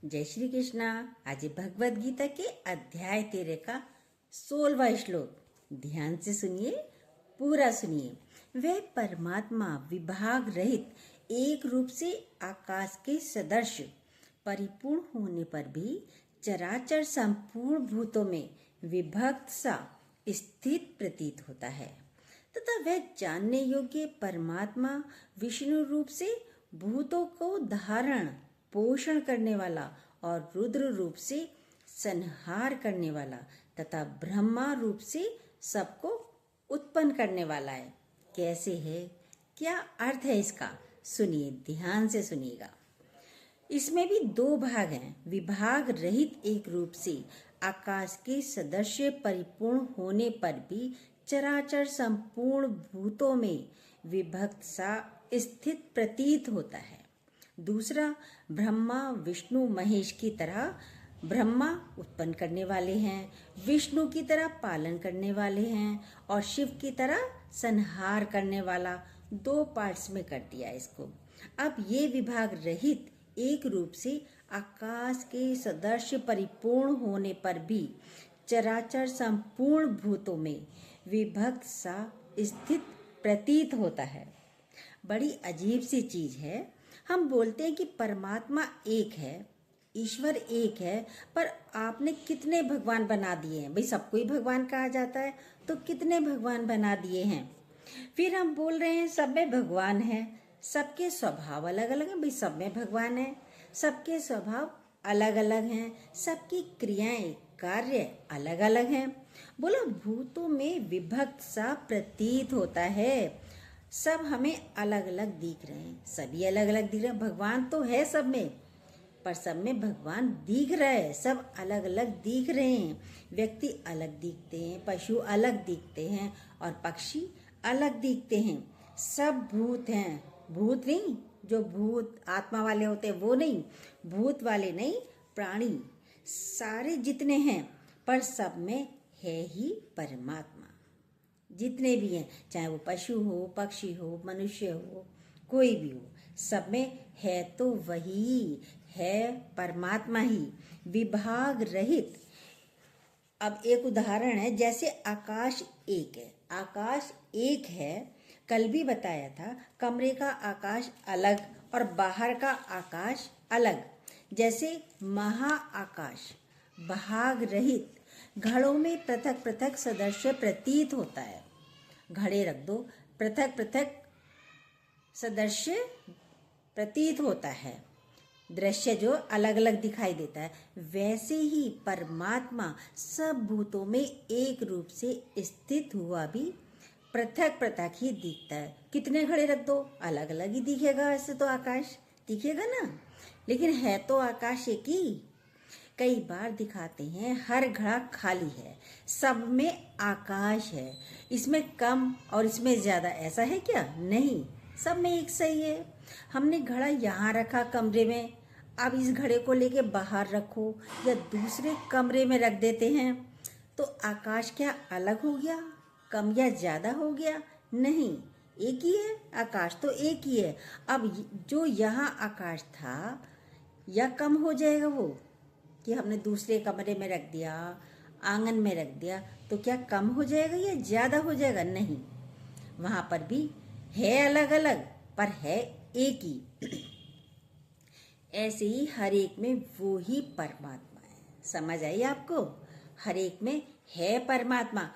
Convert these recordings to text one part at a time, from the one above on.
जय श्री कृष्णा। आज भगवद गीता के अध्याय 13 का 16वां श्लोक ध्यान से सुनिए, पूरा सुनिए। वह परमात्मा विभाग रहित एक रूप से आकाश के सदृश परिपूर्ण होने पर भी चराचर संपूर्ण भूतों में विभक्त सा स्थित प्रतीत होता है तथा वह जानने योग्य परमात्मा विष्णु रूप से भूतों को धारण पोषण करने वाला और रुद्र रूप से संहार करने वाला तथा ब्रह्मा रूप से सबको उत्पन्न करने वाला है। कैसे है, क्या अर्थ है इसका, सुनिए, ध्यान से सुनिएगा। इसमें भी दो भाग हैं। विभाग रहित एक रूप से आकाश के सदृश परिपूर्ण होने पर भी चराचर संपूर्ण भूतों में विभक्त सा स्थित प्रतीत होता है। दूसरा, ब्रह्मा विष्णु महेश की तरह ब्रह्मा उत्पन्न करने वाले हैं, विष्णु की तरह पालन करने वाले हैं और शिव की तरह संहार करने वाला। दो पार्ट्स में कर दिया इसको। अब ये विभाग रहित एक रूप से आकाश के सदृश परिपूर्ण होने पर भी चराचर संपूर्ण भूतों में विभक्त सा स्थित प्रतीत होता है। बड़ी अजीब सी चीज है। हम बोलते हैं कि परमात्मा एक है, ईश्वर एक है, पर आपने कितने भगवान बना दिए हैं। भाई सबको ही भगवान कहा जाता है, तो कितने भगवान बना दिए हैं। फिर हम बोल रहे हैं सब में भगवान है, सबके स्वभाव अलग अलग हैं। भाई सब में भगवान है, सबके स्वभाव अलग अलग हैं, सबकी क्रियाएं कार्य अलग अलग हैं। बोला भूतों में विभक्त सा प्रतीत होता है। सब हमें अलग अलग दिख रहे हैं, सभी अलग अलग दिख रहे हैं। भगवान तो है सब में, पर सब में भगवान दिख रहा है, सब अलग अलग दिख रहे हैं। व्यक्ति अलग दिखते हैं, पशु अलग दिखते हैं और पक्षी अलग दिखते हैं। सब भूत हैं, भूत नहीं, जो भूत आत्मा वाले होते हैं वो नहीं, भूत वाले नहीं, प्राणी सारे जितने हैं, पर सब में है ही परमात्मा। जितने भी हैं, चाहे वो पशु हो, पक्षी हो, मनुष्य हो, कोई भी हो, सब में है तो वही है, परमात्मा ही, विभाग रहित। अब एक उदाहरण है, जैसे आकाश एक है, आकाश एक है, कल भी बताया था, कमरे का आकाश अलग और बाहर का आकाश अलग। जैसे महाआकाश भाग रहित घड़ों में पृथक पृथक सदृश प्रतीत होता है। घड़े रख दो, पृथक पृथक सदृश प्रतीत होता है, दृश्य जो अलग अलग दिखाई देता है। वैसे ही परमात्मा सब भूतों में एक रूप से स्थित हुआ भी पृथक पृथक ही दिखता है। कितने घड़े रख दो, अलग अलग ही दिखेगा, ऐसे तो आकाश दिखेगा ना, लेकिन है तो आकाश एक ही। कई बार दिखाते हैं हर घड़ा खाली है, सब में आकाश है, इसमें कम और इसमें ज्यादा, ऐसा है क्या? नहीं, सब में एक सही है। हमने घड़ा यहाँ रखा कमरे में, अब इस घड़े को लेके बाहर रखो या दूसरे कमरे में रख देते हैं, तो आकाश क्या अलग हो गया, कम या ज्यादा हो गया? नहीं, एक ही है, आकाश तो एक ही है। अब जो यहाँ आकाश था या कम हो जाएगा वो कि हमने दूसरे कमरे में रख दिया, आंगन में रख दिया, तो क्या कम हो जाएगा या ज्यादा हो जाएगा? नहीं, वहां पर भी है अलग अलग, पर है एक ही। ऐसे ही हर एक में वो ही परमात्मा है। समझ आई आपको? हर एक में है परमात्मा।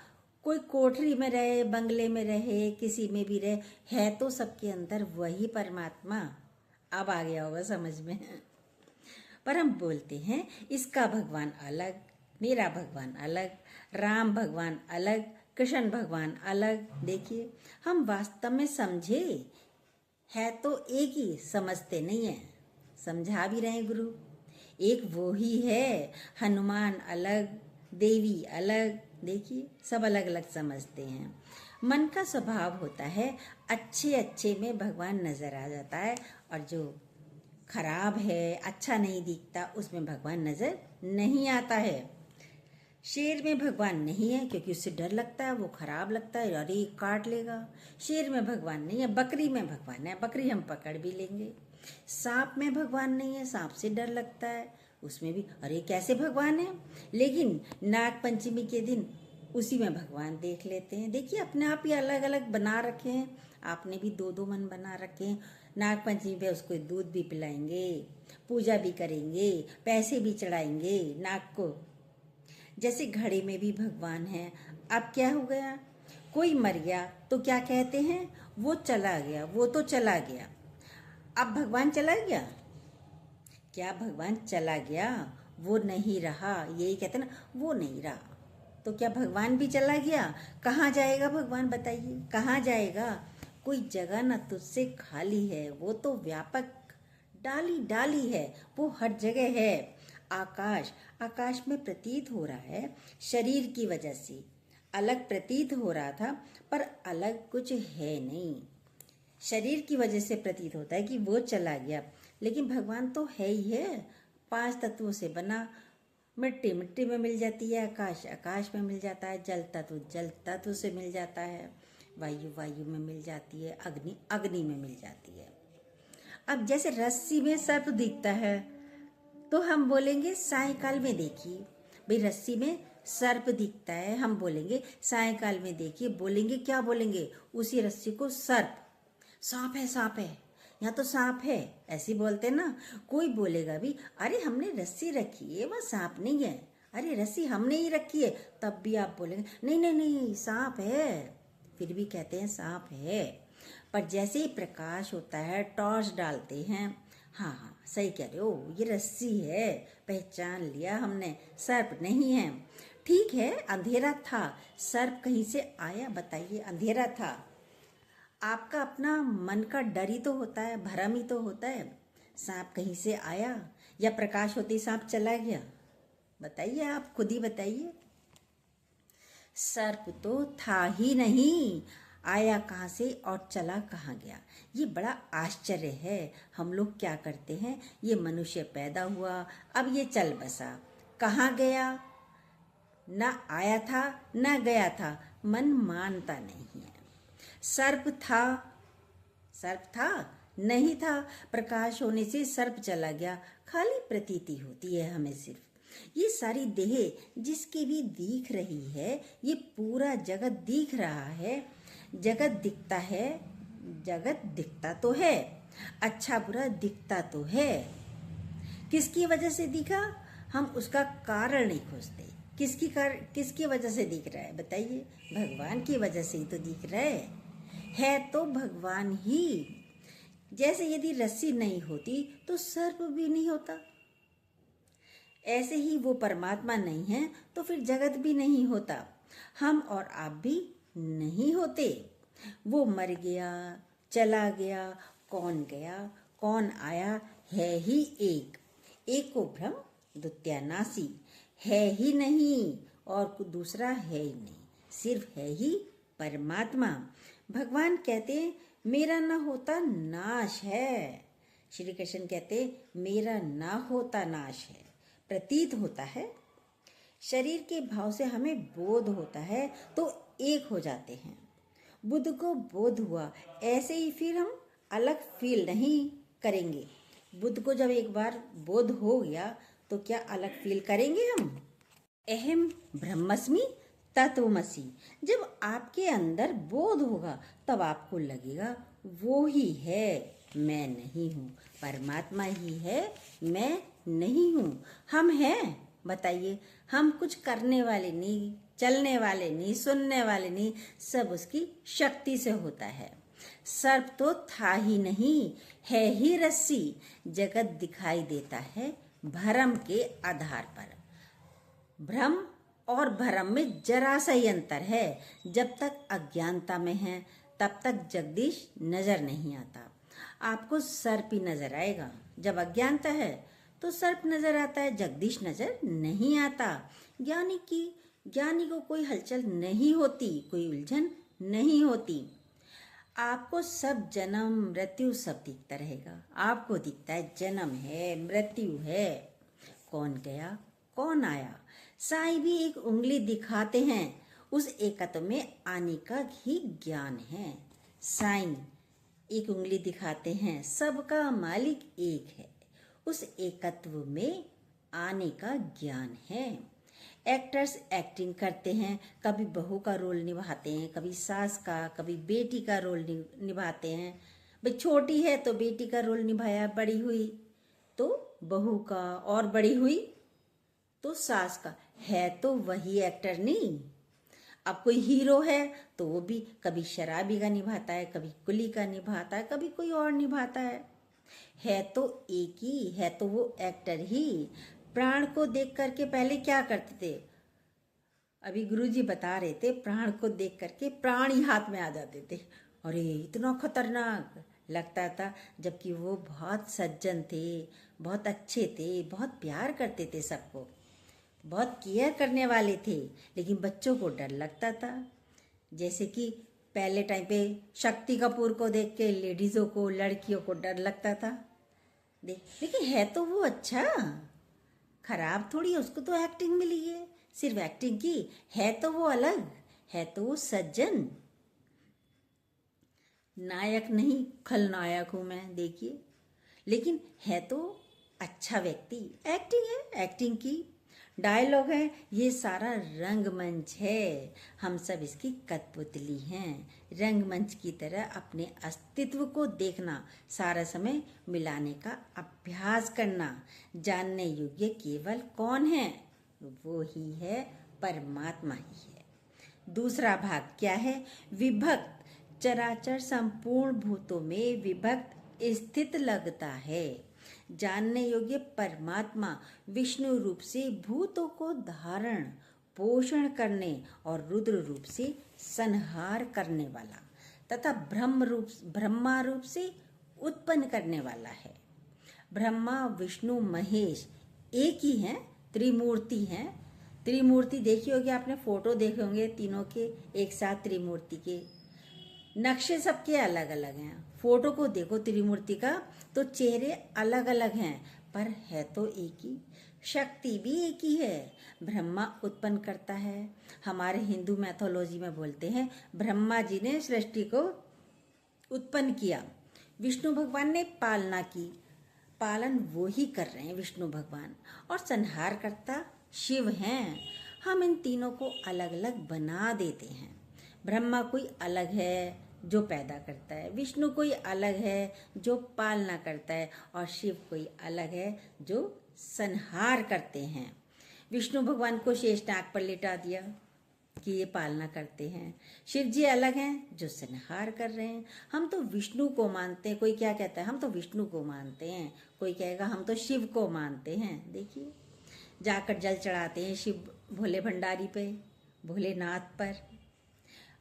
कोई कोठरी में रहे, बंगले में रहे, किसी में भी रहे, है तो सबके अंदर वही परमात्मा। अब आ गया होगा समझ में। पर हम बोलते हैं इसका भगवान अलग, मेरा भगवान अलग, राम भगवान अलग, कृष्ण भगवान अलग। देखिए, हम वास्तव में समझे है तो एक ही, समझते नहीं है। समझा भी रहे गुरु, एक वो ही है। हनुमान अलग, देवी अलग, देखिए सब अलग अलग समझते हैं। मन का स्वभाव होता है अच्छे अच्छे में भगवान नजर आ जाता है, और जो खराब है, अच्छा नहीं दिखता, उसमें भगवान नजर नहीं आता है। शेर में भगवान नहीं है क्योंकि उससे डर लगता है, वो खराब लगता है, अरे काट लेगा। शेर में भगवान नहीं है। बकरी में भगवान है, बकरी हम पकड़ भी लेंगे। सांप में भगवान नहीं है, सांप से डर लगता है, उसमें भी अरे कैसे भगवान है, लेकिन नाग पंचमी के दिन उसी में भगवान देख लेते हैं। देखिए अपने आप ही अलग अलग बना रखे हैं, आपने भी दो दो मन बना रखे हैं। नाग पंचमी पे उसको दूध भी पिलाएंगे, पूजा भी करेंगे, पैसे भी चढ़ाएंगे नाग को। जैसे घड़े में भी भगवान है। अब क्या हो गया, कोई मर गया तो क्या कहते हैं, वो चला गया, वो तो चला गया। अब भगवान चला गया, क्या भगवान चला गया, वो नहीं रहा, यही कहते ना, वो नहीं रहा। तो क्या भगवान भी चला गया? कहाँ जाएगा भगवान, बताइए कहाँ जाएगा? कोई जगह ना तुझसे खाली है, वो तो व्यापक डाली डाली है, वो हर जगह है। आकाश, आकाश में प्रतीत हो रहा है शरीर की वजह से, अलग प्रतीत हो रहा था पर अलग कुछ है नहीं। शरीर की वजह से प्रतीत होता है कि वो चला गया, लेकिन भगवान तो है ही है। 5 तत्वों से बना, मिट्टी मिट्टी में मिल जाती है, आकाश आकाश में मिल जाता है, जल तत्व जल तत्व से मिल जाता है, वायु वायु में मिल जाती है, अग्नि अग्नि में मिल जाती है। अब जैसे रस्सी में सर्प दिखता है तो हम बोलेंगे सायकाल में देखिए, भाई रस्सी में सर्प दिखता है, हम बोलेंगे सायकाल में देखिए। बोलेंगे क्या बोलेंगे, उसी रस्सी को सर्प, सांप है सांप है, यहाँ तो सांप है, ऐसे बोलते ना। कोई बोलेगा भी अरे हमने रस्सी रखी है, वह सांप नहीं है, अरे रस्सी हमने ही रखी है, तब भी आप बोलेंगे नहीं नहीं नहीं सांप है, फिर भी कहते हैं सांप है। पर जैसे ही प्रकाश होता है, टॉर्च डालते हैं, हाँ हाँ सही कह रहे हो, ये रस्सी है, पहचान लिया हमने, सर्प नहीं है। ठीक है, अंधेरा था, सर्प कहीं से आया, बताइए, अंधेरा था। आपका अपना मन का डर ही तो होता है, भरम ही तो होता है। सांप कहीं से आया या प्रकाश होते ही सांप चला गया? बताइए, आप खुद ही बताइए। सर्प तो था ही नहीं, आया कहाँ से और चला कहाँ गया, ये बड़ा आश्चर्य है। हम लोग क्या करते हैं, ये मनुष्य पैदा हुआ, अब ये चल बसा, कहाँ गया, ना आया था ना गया था, मन मानता नहीं है। सर्प था, सर्प था नहीं था, प्रकाश होने से सर्प चला गया, खाली प्रतीति होती है हमें सिर्फ। ये सारी देह जिसकी भी दिख रही है, ये पूरा जगत दिख रहा है, जगत दिखता है, जगत दिखता तो है, अच्छा बुरा दिखता तो है। किसकी वजह से दिखा, हम उसका कारण नहीं खोजते। किसकी वजह से दिख रहा है, बताइए? भगवान की वजह से ही तो दिख रहा है तो भगवान ही। जैसे यदि रस्सी नहीं होती तो सर्प भी नहीं होता, ऐसे ही वो परमात्मा नहीं है तो फिर जगत भी नहीं होता, हम और आप भी नहीं होते। वो मर गया, चला गया, कौन गया कौन आया, है ही एक, एको ब्रह्म द्वितीयानासी, है ही नहीं और दूसरा है ही नहीं, सिर्फ है ही परमात्मा। भगवान कहते मेरा ना होता नाश है, श्री कृष्ण कहते मेरा ना होता नाश है। प्रतीत होता है, शरीर के भाव से हमें बोध होता है तो एक हो जाते हैं। बुद्ध को बोध हुआ, ऐसे ही फिर हम अलग फील नहीं करेंगे। बुद्ध को जब एक बार बोध हो गया तो क्या अलग फील करेंगे हम? अहम ब्रह्मस्मि तत्वमसि, जब आपके अंदर बोध होगा तब आपको लगेगा वो ही है, मैं नहीं हूँ, परमात्मा ही है, मैं नहीं हूँ। हम हैं, बताइए, हम कुछ करने वाले नहीं, चलने वाले नहीं, सुनने वाले नहीं, सब उसकी शक्ति से होता है। सर्प तो था ही नहीं, है ही रस्सी, जगत दिखाई देता है भ्रम के आधार पर। भ्रम और भ्रम में जरा सा ही अंतर है। जब तक अज्ञानता में है तब तक जगदीश नजर नहीं आता, आपको सर्प ही नजर आएगा। जब अज्ञानता है तो सर्प नजर आता है, जगदीश नजर नहीं आता। ज्ञानी को कोई हलचल नहीं होती, कोई उलझन नहीं होती। आपको सब जन्म मृत्यु सब दिखता रहेगा, आपको दिखता है जन्म है मृत्यु है, कौन गया कौन आया। साईं भी एक उंगली दिखाते हैं, उस एकत्व में आने का ही ज्ञान है। साईं एक उंगली दिखाते हैं, सबका मालिक एक है, उस एकत्व में आने का ज्ञान है। एक्टर्स एक्टिंग करते हैं, कभी बहू का रोल निभाते हैं, कभी सास का, कभी बेटी का रोल निभाते हैं। भाई छोटी है तो बेटी का रोल निभाया, बड़ी हुई तो बहू का, और बड़ी हुई तो सास का। है तो वही एक्टर नहीं। अब कोई हीरो है तो वो भी कभी शराबी का निभाता है, कभी कुली का निभाता है, कभी कोई और निभाता है तो एक ही है, तो वो एक्टर ही। प्राण को देख करके पहले क्या करते थे, अभी गुरुजी बता रहे थे, प्राण को देख करके प्राण ही हाथ में आ जाते थे। अरे इतना खतरनाक लगता था, जबकि वो बहुत सज्जन थे, बहुत अच्छे थे, बहुत प्यार करते थे सबको, बहुत केयर करने वाले थे। लेकिन बच्चों को डर लगता था। जैसे कि पहले टाइम पे शक्ति कपूर को देख के लेडीज़ों को, लड़कियों को डर लगता था। देख, लेकिन है तो वो अच्छा, खराब थोड़ी है। उसको तो एक्टिंग मिली है, सिर्फ एक्टिंग की। है तो वो अलग, है तो वो सज्जन। नायक नहीं, खलनायक हूं मैं, देखिए। लेकिन है तो अच्छा व्यक्ति। एक्टिंग है, एक्टिंग की, डायलॉग है, ये सारा रंगमंच है। हम सब इसकी कठपुतली हैं। रंगमंच की तरह अपने अस्तित्व को देखना, सारा समय मिलाने का अभ्यास करना। जानने योग्य केवल कौन है, वो ही है, परमात्मा ही है। दूसरा भाग क्या है, विभक्त। चराचर संपूर्ण भूतों में विभक्त स्थित लगता है। जानने योग्य परमात्मा विष्णु रूप से भूतों को धारण पोषण करने और रुद्र रूप से संहार करने वाला तथा ब्रह्मा रूप से उत्पन्न करने वाला है। ब्रह्मा विष्णु महेश एक ही हैं, त्रिमूर्ति हैं। त्रिमूर्ति देखी होगी आपने, फोटो देखे होंगे तीनों के एक साथ त्रिमूर्ति के। नक्शे सबके अलग अलग हैं, फोटो को देखो त्रिमूर्ति का तो चेहरे अलग अलग हैं, पर है तो एक ही। शक्ति भी एक ही है। ब्रह्मा उत्पन्न करता है। हमारे हिंदू मैथोलॉजी में बोलते हैं ब्रह्मा जी ने सृष्टि को उत्पन्न किया, विष्णु भगवान ने पालना की। पालन वो ही कर रहे हैं विष्णु भगवान, और संहार करता शिव हैं। हम इन तीनों को अलग अलग बना देते हैं। ब्रह्मा कोई अलग है जो पैदा करता है, विष्णु कोई अलग है जो पालना करता है, और शिव कोई अलग है जो संहार करते हैं। विष्णु भगवान को शेषनाग पर लिटा दिया कि ये पालना करते हैं। शिव जी अलग हैं जो संहार कर रहे हैं। हम तो विष्णु को मानते हैं। कोई क्या कहता है, हम तो विष्णु को मानते हैं, कोई कहेगा हम तो शिव को मानते हैं। देखिए, जाकर जल चढ़ाते हैं शिव भोले भंडारी पे, भोलेनाथ पर।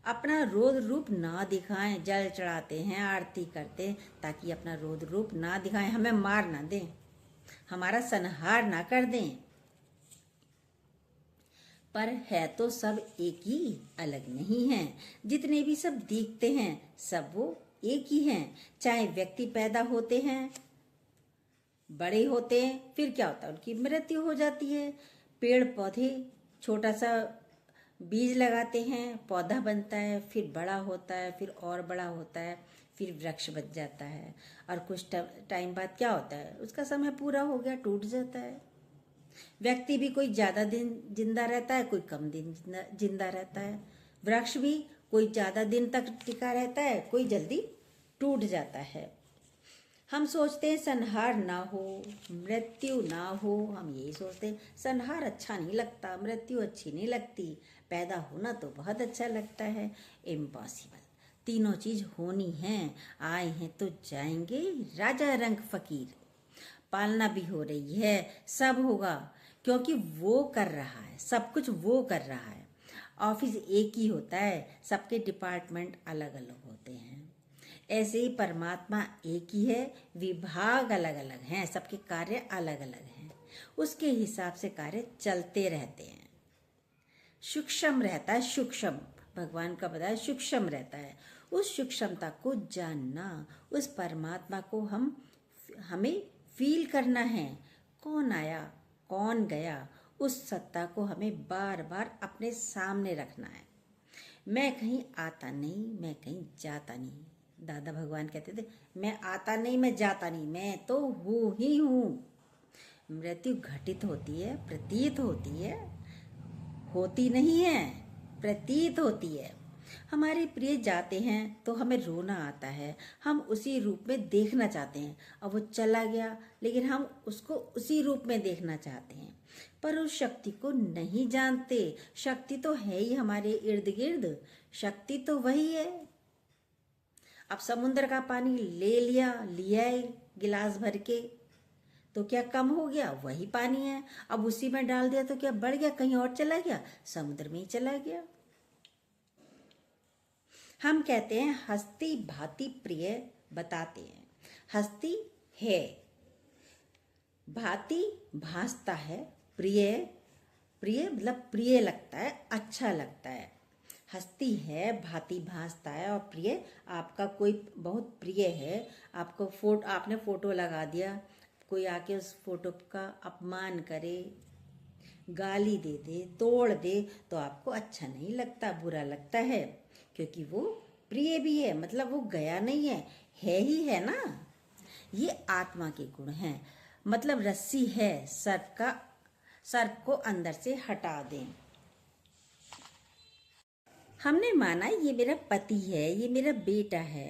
अपना रौद्र रूप ना दिखाएं, जल चढ़ाते हैं, आरती करते हैं, ताकि अपना रौद्र रूप ना दिखाएं, हमें मार ना दें, हमारा संहार ना कर दें। पर है तो सब एक ही, अलग नहीं है। जितने भी सब दिखते हैं सब वो एक ही हैं। चाहे व्यक्ति पैदा होते हैं, बड़े होते हैं, फिर क्या होता है, उनकी मृत्यु हो जाती है। पेड़ पौधे, छोटा सा बीज लगाते हैं, पौधा बनता है, फिर बड़ा होता है, फिर और बड़ा होता है, फिर वृक्ष बन जाता है। और कुछ टाइम बाद क्या होता है, उसका समय पूरा हो गया, टूट जाता है। व्यक्ति भी कोई ज्यादा दिन जिंदा रहता है, कोई कम दिन जिंदा रहता है। वृक्ष भी कोई ज्यादा दिन तक टिका रहता है, कोई जल्दी टूट जाता है। हम सोचते हैं संहार ना हो, मृत्यु ना हो। हम यही सोचते हैं, संहार अच्छा नहीं लगता, मृत्यु अच्छी नहीं लगती, पैदा होना तो बहुत अच्छा लगता है। इम्पॉसिबल, तीनों चीज होनी है। आए हैं तो जाएंगे, राजा रंग फकीर। पालना भी हो रही है, सब होगा, क्योंकि वो कर रहा है, सब कुछ वो कर रहा है। ऑफिस एक ही होता है, सबके डिपार्टमेंट अलग अलग होते हैं। ऐसे ही परमात्मा एक ही है, विभाग अलग अलग हैं, सबके कार्य अलग अलग हैं, उसके हिसाब से कार्य चलते रहते हैं। सूक्ष्म रहता है, सूक्ष्म भगवान का बताया सूक्ष्म रहता है। उस सूक्ष्मता को जानना, उस परमात्मा को हमें फील करना है। कौन आया कौन गया, उस सत्ता को हमें बार बार अपने सामने रखना है। मैं कहीं आता नहीं, मैं कहीं जाता नहीं। दादा भगवान कहते थे, मैं आता नहीं, मैं जाता नहीं, मैं तो हूँ ही हूँ। मृत्यु घटित होती है, प्रतीत होती है, होती नहीं है, प्रतीत होती है। हमारे प्रिय जाते हैं तो हमें रोना आता है, हम उसी रूप में देखना चाहते हैं। अब वो चला गया लेकिन हम उसको उसी रूप में देखना चाहते हैं, पर उस शक्ति को नहीं जानते। शक्ति तो है ही हमारे इर्द गिर्द, शक्ति तो वही है। अब समुद्र का पानी ले लिया है गिलास भर के, तो क्या कम हो गया? वही पानी है। अब उसी में डाल दिया तो क्या बढ़ गया? कहीं और चला गया? समुद्र में ही चला गया। हम कहते हैं हस्ती भांति प्रिय बताते हैं। हस्ती है, भांति भासता है, प्रिय प्रिय मतलब प्रिय लगता है, अच्छा लगता है। हस्ती है, भांति भासता है, और प्रिय आपका कोई बहुत प्रिय है। आपने फोटो लगा दिया, कोई आके उस फोटो का अपमान करे, गाली दे दे, तोड़ दे, तो आपको अच्छा नहीं लगता, बुरा लगता है, क्योंकि वो प्रिय भी है, मतलब वो गया नहीं है ही है ना। ये आत्मा के गुण हैं। मतलब रस्सी है, सर्प को अंदर से हटा दें। हमने माना ये मेरा पति है, ये मेरा बेटा है।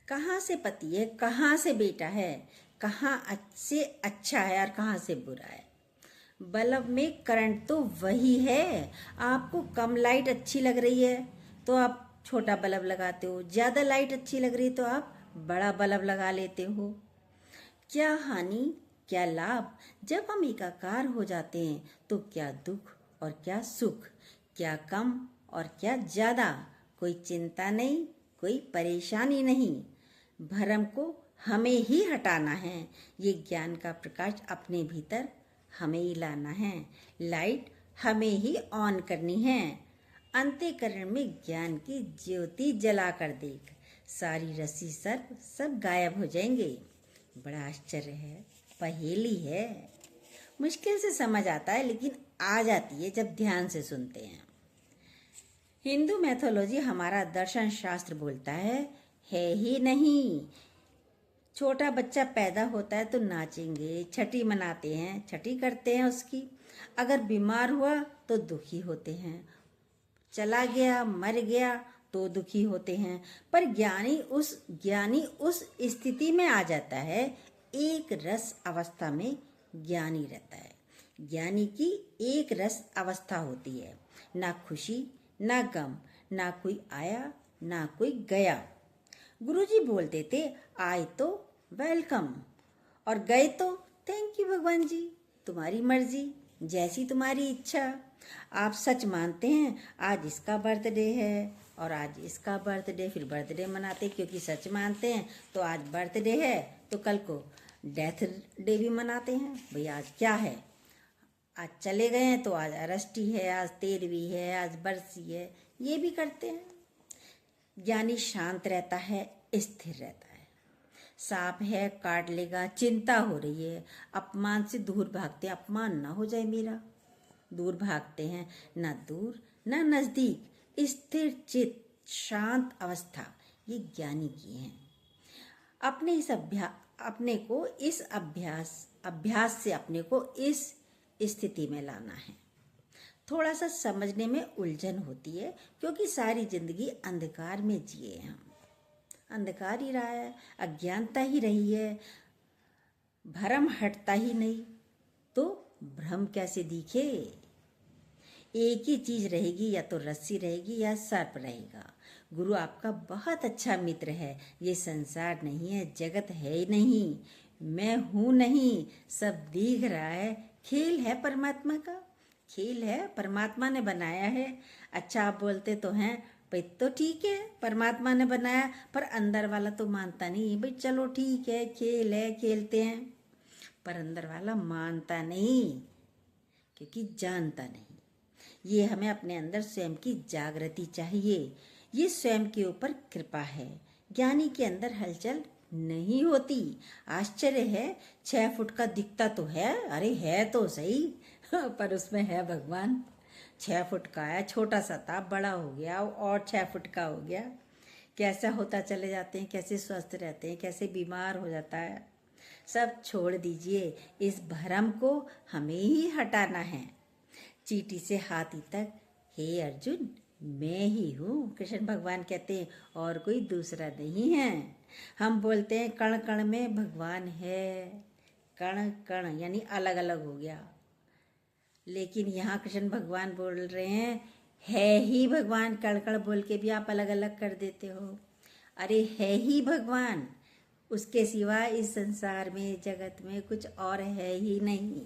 कहाँ से पति है, कहाँ से बेटा है, कहाँ से अच्छा है और कहाँ से बुरा है। बल्ब में करंट तो वही है। आपको कम लाइट अच्छी लग रही है तो आप छोटा बल्ब लगाते हो, ज़्यादा लाइट अच्छी लग रही है तो आप बड़ा बल्ब लगा लेते हो। क्या हानि क्या लाभ? जब हम एकाकार हो जाते हैं तो क्या दुख और क्या सुख, क्या कम और क्या ज़्यादा, कोई चिंता नहीं, कोई परेशानी नहीं। भ्रम को हमें ही हटाना है। ये ज्ञान का प्रकाश अपने भीतर हमें ही लाना है। लाइट हमें ही ऑन करनी है। अंतःकरण में ज्ञान की ज्योति जला कर देख, सारी रस्सी सर्प सब गायब हो जाएंगे। बड़ा आश्चर्य है, पहेली है, मुश्किल से समझ आता है लेकिन आ जाती है जब ध्यान से सुनते हैं। हिंदू मैथोलॉजी हमारा दर्शन शास्त्र बोलता है ही नहीं। छोटा बच्चा पैदा होता है तो नाचेंगे, छठी मनाते हैं, छठी करते हैं उसकी। अगर बीमार हुआ तो दुखी होते हैं, चला गया, मर गया तो दुखी होते हैं। पर ज्ञानी उस स्थिति में आ जाता है, एक रस अवस्था में ज्ञानी रहता है। ज्ञानी की एक रस अवस्था होती है, ना खुशी ना गम, ना कोई आया ना कोई गया। गुरुजी बोलते थे आए तो वेलकम और गए तो थैंक यू भगवान जी, तुम्हारी मर्जी, जैसी तुम्हारी इच्छा। आप सच मानते हैं आज इसका बर्थडे है और आज इसका बर्थडे, फिर बर्थडे मनाते क्योंकि सच मानते हैं। तो आज बर्थडे है तो कल को डेथ डे भी मनाते हैं। भाई आज क्या है, आज चले गए हैं तो आज अरष्टी है, आज 13वीं है, आज बरसी है, ये भी करते हैं। ज्ञानी शांत रहता है, स्थिर रहता है। सांप है काट लेगा, चिंता हो रही है, अपमान से दूर भागते हैं, अपमान ना हो जाए मेरा, दूर भागते हैं, ना दूर ना नजदीक, स्थिर चित्त शांत अवस्था, ये ज्ञानी की है। अपने को इस अभ्यास से अपने को इस स्थिति में लाना है। थोड़ा सा समझने में उलझन होती है क्योंकि सारी जिंदगी अंधकार में जिए हम, अंधकार ही रहा है, अज्ञानता ही रही है, भ्रम हटता ही नहीं, तो भ्रम कैसे दिखे। एक ही चीज रहेगी, या तो रस्सी रहेगी या सर्प रहेगा। गुरु आपका बहुत अच्छा मित्र है। ये संसार नहीं है, जगत है ही नहीं, मैं हूं नहीं, सब दिख रहा है, खेल है परमात्मा का, खेल है, परमात्मा ने बनाया है। अच्छा आप बोलते तो हैं भाई, तो ठीक है परमात्मा ने बनाया, पर अंदर वाला तो मानता नहीं। भाई चलो ठीक है, खेल है, खेलते हैं, पर अंदर वाला मानता नहीं क्योंकि जानता नहीं। ये हमें अपने अंदर स्वयं की जागृति चाहिए, ये स्वयं के ऊपर कृपा है। ज्ञानी के अंदर हलचल नहीं होती। आश्चर्य है, 6 फुट का दिखता तो है, अरे है तो सही पर उसमें है भगवान। 6 फुट का है, छोटा सा था, बड़ा हो गया और 6 फुट का हो गया। कैसा होता चले जाते हैं, कैसे स्वस्थ रहते हैं, कैसे बीमार हो जाता है। सब छोड़ दीजिए, इस भ्रम को हमें ही हटाना है। चींटी से हाथी तक, हे अर्जुन मैं ही हूँ, कृष्ण भगवान कहते हैं, और कोई दूसरा नहीं है। हम बोलते हैं कण कण में भगवान है, कण कण यानी अलग अलग हो गया, लेकिन यहाँ कृष्ण भगवान बोल रहे हैं है ही भगवान। कण कण बोल के भी आप अलग अलग कर देते हो। अरे है ही भगवान, उसके सिवा इस संसार में जगत में कुछ और है ही नहीं।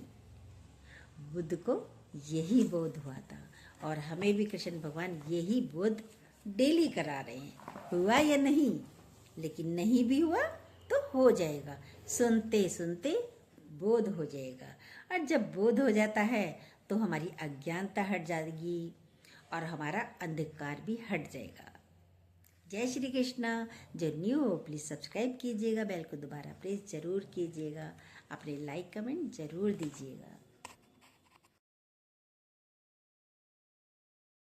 बुद्ध को यही बोध हुआ था और हमें भी कृष्ण भगवान यही बोध डेली करा रहे हैं। हुआ या नहीं, लेकिन नहीं भी हुआ तो हो जाएगा, सुनते सुनते बोध हो जाएगा। और जब बोध हो जाता है तो हमारी अज्ञानता हट जाएगी और हमारा अंधकार भी हट जाएगा। जय श्री कृष्णा। जो न्यू हो प्लीज़ सब्सक्राइब कीजिएगा, बेल को दोबारा प्रेस जरूर कीजिएगा, अपने लाइक कमेंट जरूर दीजिएगा।